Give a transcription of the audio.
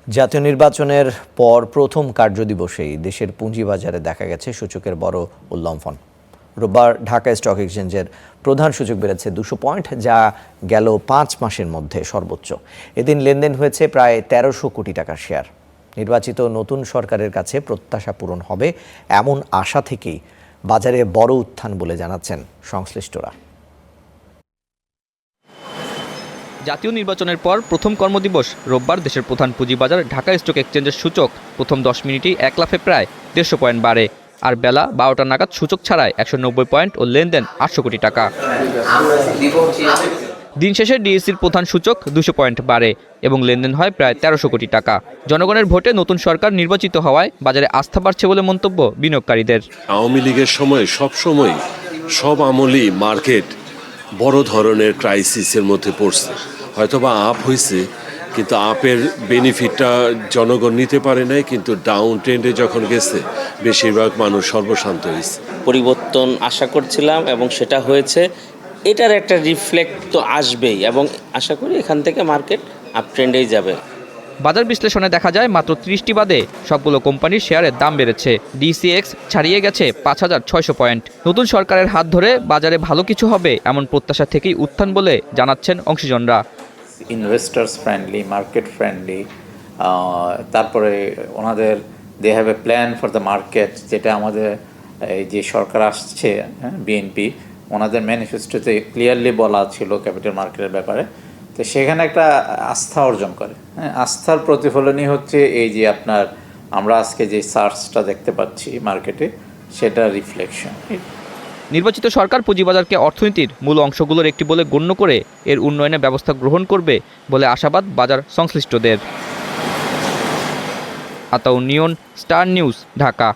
জাতীয় নির্বাচনের পর প্রথম কার্যদিবসেই দেশের পুঁজিবাজারে দেখা গেছে সূচকের বড় উল্লম্ফন। রোববার ঢাকা স্টক এক্সচেঞ্জের প্রধান সূচক বেড়েছে 200 পয়েন্ট, যা গেল 5 মাসের মধ্যে সর্বোচ্চ। এদিন লেনদেন হয়েছে প্রায় 1300 কোটি টাকার শেয়ার। নির্বাচিত নতুন সরকারের কাছে প্রত্যাশা পূরণ হবে এমন আশা থেকেই বাজারে বড় উত্থান বলে জানাচ্ছেন সংশ্লিষ্টরা। জাতীয় নির্বাচনের পর প্রথম কর্মদিবস রোববার দেশের প্রধান পুঁজিবাজার ঢাকা স্টক এক্সচেঞ্জের সূচক প্রথম 10 মিনিটেই 1 লাফে প্রায় 150 পয়েন্ট বাড়ে। আর বেলা 12টা নাগাদ সূচক ছাড়ায় 190 পয়েন্ট ও লেনদেন 800 কোটি টাকা। দিন শেষে ডিএসসির প্রধান সূচক 200 পয়েন্ট বাড়ে এবং লেনদেন হয় প্রায় 1300 কোটি টাকা। জনগণের ভোটে নতুন সরকার নির্বাচিত হওয়ায় বাজারে আস্থা বাড়ছে বলে মন্তব্য বিনিয়োগকারীদের। আওয়ামী লীগের সময় সবসময় সব আমলেই মার্কেট বড় ধরনের ক্রাইসিসের মধ্যে পড়ছে। হয়তোবা আপ হয়েছে, কিন্তু আপের বেনিফিটটা জনগণ নিতে পারে নাই, কিন্তু ডাউন ট্রেন্ডে যখন গেছে বেশিরভাগ মানুষ সর্বশান্ত হয়েছে। পরিবর্তন আশা করছিলাম এবং সেটা হয়েছে। এটার একটা রিফ্লেক্ট তো আসবেই এবং আশা করি এখান থেকে মার্কেট আপ ট্রেন্ডেই যাবে। বাজার বিশ্লেষণে দেখা যায় মাত্র 30টি বাদে সবগুলো কোম্পানির শেয়ারের দাম বেড়েছে। ডিসিএক্স ছাড়িয়ে গেছে 5600 পয়েন্ট। নতুন সরকারের হাত ধরে বাজারে ভালো কিছু হবে এমন প্রত্যাশা থেকেই উত্থান বলে জানাচ্ছেন অংশীজনরা। ইনভেস্টার্স ফ্রেন্ডলি, মার্কেট ফ্রেন্ডলি, তারপরে ওনাদের they have a plan for the market, যেটা আমাদের এই যে সরকার আসছে বিএনপি, ওনাদের ম্যানিফেস্টোতে ক্লিয়ারলি বলা ছিল ক্যাপিটাল মার্কেটের ব্যাপারে। তো সেখানে একটা আস্থা অর্জন করে। আস্থার প্রতিফলনই হচ্ছে এই যে আপনার আমরা আজকে যে সার্চটা দেখতে পাচ্ছি মার্কেটে, সেটা রিফ্লেকশন। নির্বাচিত সরকার পুঁজিবাজারকে অর্থনীতির মূল অংশগুলোর একটি বলে গণ্য করে এর উন্নয়নের ব্যবস্থা গ্রহণ করবে বলে আশাবাদ বাজার সংশ্লিষ্টদের। আতাউর নিয়ন, স্টার নিউজ, ঢাকা।